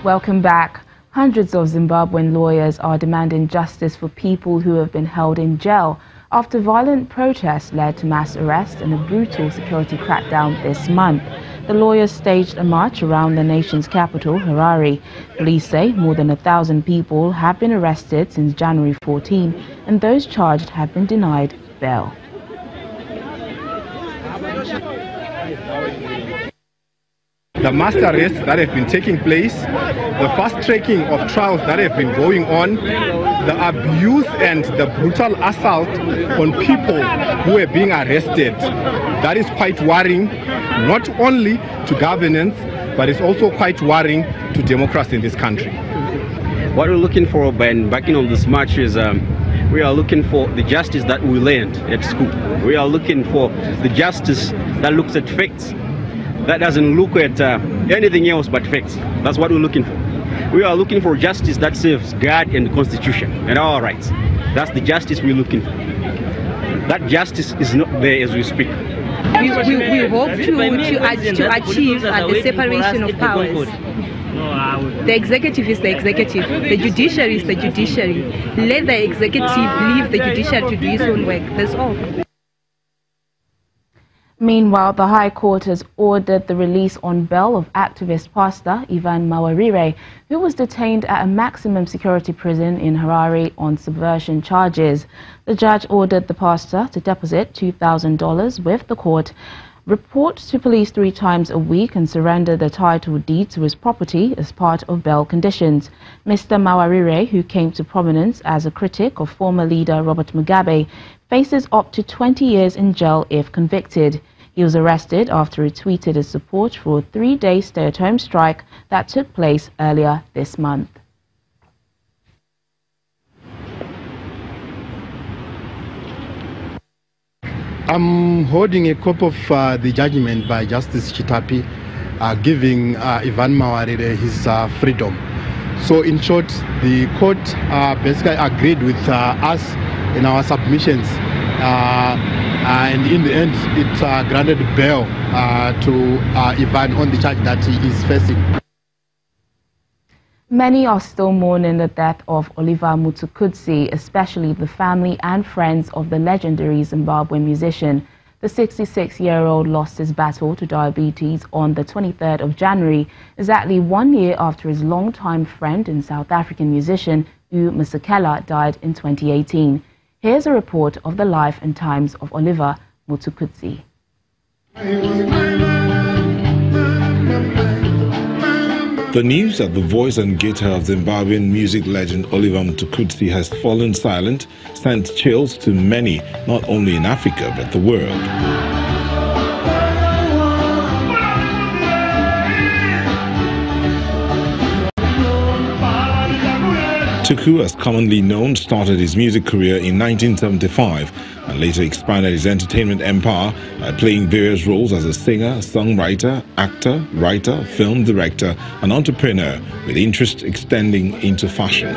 Welcome back. Hundreds of Zimbabwean lawyers are demanding justice for people who have been held in jail after violent protests led to mass arrest and a brutal security crackdown this month. The lawyers staged a march around the nation's capital, Harare. Police say more than 1,000 people have been arrested since January 14, and those charged have been denied bail. The mass arrests that have been taking place, the fast-tracking of trials that have been going on, the abuse and the brutal assault on people who are being arrested, that is quite worrying, not only to governance, but it's also quite worrying to democracy in this country. What we're looking for by embarking on this march is we are looking for the justice that we learned at school. We are looking for the justice that looks at facts, that doesn't look at anything else but facts. That's what we're looking for. We are looking for justice that serves God and the Constitution and our rights. That's the justice we're looking for. That justice is not there as we speak. We hope to achieve the separation of powers. The executive is the executive, the judiciary is the judiciary. Let the executive leave the judiciary to do its own work. That's all. Meanwhile, the High Court has ordered the release on bail of activist pastor Ivan Mawarire, who was detained at a maximum security prison in Harare on subversion charges. The judge ordered the pastor to deposit $2,000 with the court, report to police 3 times a week and surrender the title deed to his property as part of bail conditions. Mr. Mawarire, who came to prominence as a critic of former leader Robert Mugabe, faces up to 20 years in jail if convicted. He was arrested after he tweeted his support for a 3-day stay-at-home strike that took place earlier this month. I'm holding a copy of the judgment by Justice Chitapi giving Ivan Mawarire his freedom. So in short, the court basically agreed with us in our submissions, and in the end it granted bail to Ivan on the charge that he is facing. Many are still mourning the death of Oliver Mutukudzi, especially the family and friends of the legendary Zimbabwean musician. The 66-year-old lost his battle to diabetes on the 23rd of January, exactly 1 year after his longtime friend and South African musician, U Masekela, died in 2018. Here's a report of the life and times of Oliver Mutukudzi. The news that the voice and guitar of Zimbabwean music legend Oliver Mutukudzi has fallen silent sent chills to many, not only in Africa but the world. Tuku, as commonly known, started his music career in 1975 and later expanded his entertainment empire by playing various roles as a singer, songwriter, actor, writer, film director and entrepreneur, with interest extending into fashion.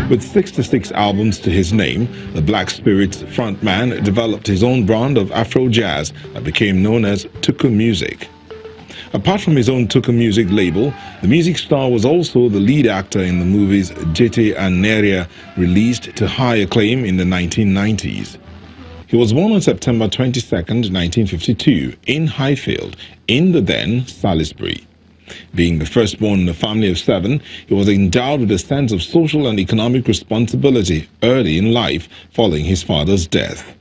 With 66 albums to his name, the Black Spirits frontman developed his own brand of Afro jazz that became known as Tuku Music. Apart from his own Tuku Music label, the music star was also the lead actor in the movies Jete and Neria, released to high acclaim in the 1990s. He was born on September 22, 1952, in Highfield, in the then Salisbury. Being the firstborn in a family of 7, he was endowed with a sense of social and economic responsibility early in life following his father's death.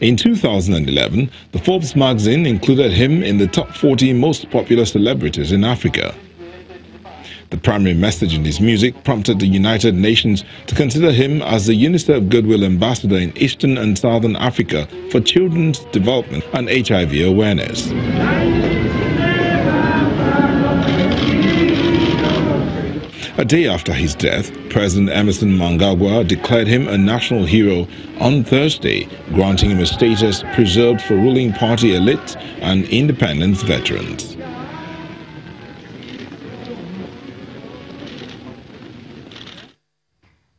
In 2011, the Forbes magazine included him in the top 40 most popular celebrities in Africa. The primary message in his music prompted the United Nations to consider him as the UNICEF Goodwill Ambassador in Eastern and Southern Africa for children's development and HIV awareness. A day after his death, President Emerson Mnangagwa declared him a national hero on Thursday, granting him a status preserved for ruling party elites and independence veterans.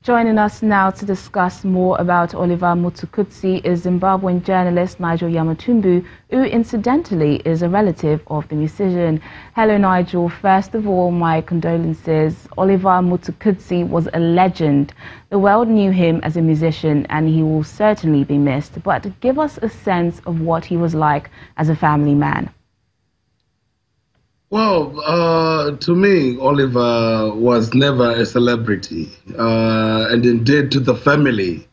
Joining us now to discuss more about Oliver Mutukudzi is Zimbabwean journalist Nigel Yamatumbu, who incidentally is a relative of the musician. Hello Nigel, first of all my condolences. Oliver Mutukudzi was a legend. The world knew him as a musician and he will certainly be missed, but give us a sense of what he was like as a family man. Well, to me, Oliver was never a celebrity, and indeed to the family,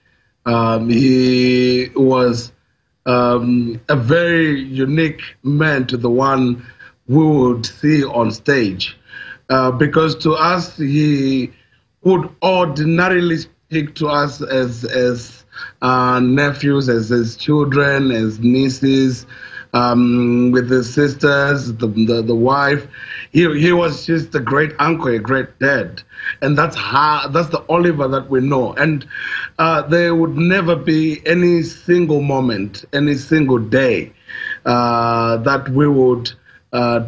he was a very unique man to the one we would see on stage, because to us he would ordinarily speak to us as nephews, as his children, as nieces. With his sisters, the wife, he was just a great uncle, a great dad, and that's the Oliver that we know. And there would never be any single moment, any single day that we would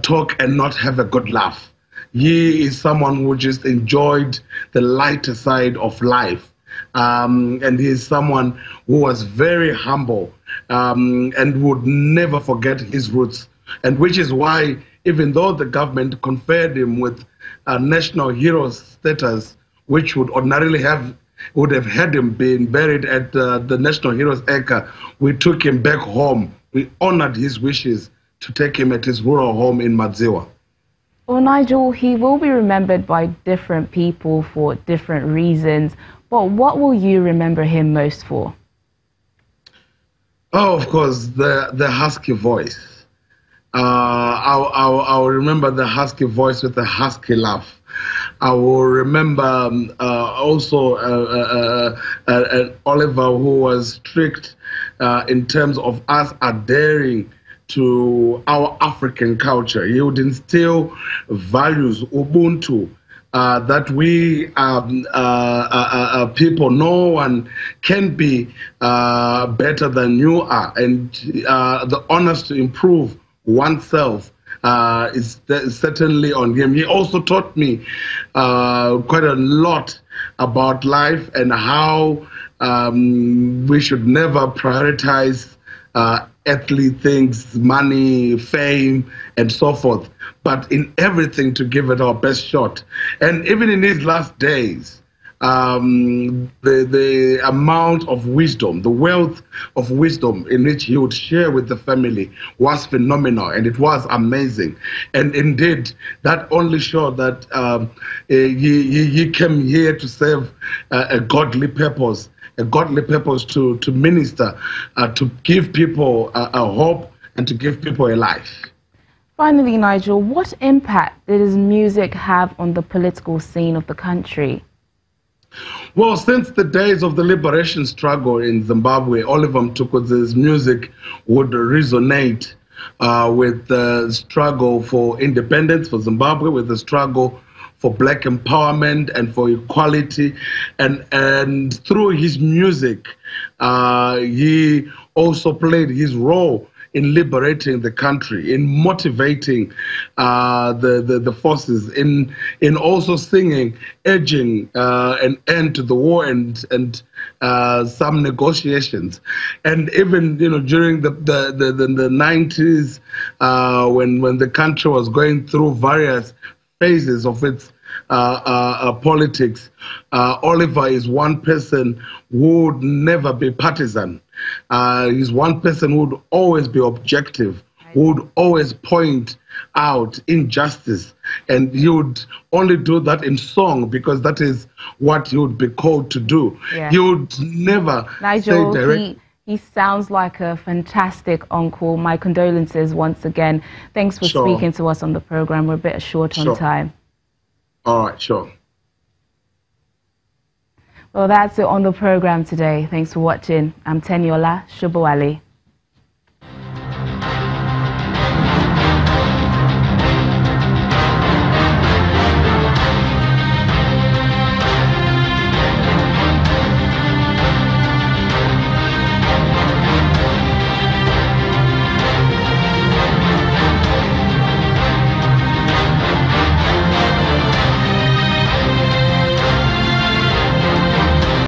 talk and not have a good laugh. He is someone who just enjoyed the lighter side of life. And he is someone who was very humble and would never forget his roots. And which is why, even though the government conferred him with national hero status, which would ordinarily would have had him being buried at the National Heroes Acre, we took him back home. We honored his wishes to take him at his rural home in Madziwa. Well, Nigel, he will be remembered by different people for different reasons. But what will you remember him most for? Oh, of course, the husky voice. I'll remember the husky voice with the husky laugh. I will remember also an Oliver who was strict in terms of us adhering to our African culture. He would instill values, Ubuntu, that we people, no one can be better than you are, and the honors to improve oneself is certainly on him. He also taught me quite a lot about life and how we should never prioritize earthly things, money, fame, and so forth, but in everything to give it our best shot. And even in his last days, the amount of wisdom, the wealth of wisdom in which he would share with the family was phenomenal, and it was amazing. And indeed, that only showed that he came here to serve a godly purpose. A godly purpose to minister, to give people a hope and to give people a life. Finally, Nigel, what impact did his music have on the political scene of the country? Well, since the days of the liberation struggle in Zimbabwe, Oliver Mutukudzi's music would resonate with the struggle for independence for Zimbabwe, with the struggle for black empowerment and for equality, and through his music, he also played his role in liberating the country, in motivating the forces, in also singing, urging an end to the war and some negotiations. And even during the 90s, when the country was going through various phases of its politics, Oliver is one person who would never be partisan. He's one person who would always be objective, who would always point out injustice, and he would only do that in song because that is what he would be called to do. Yeah. He would never Nigel, say direct. He sounds like a fantastic uncle. My condolences once again. Thanks for speaking to us on the program. We're a bit short on time. All right, sure. Well, that's it on the program today. Thanks for watching. I'm Teniola Shubawale.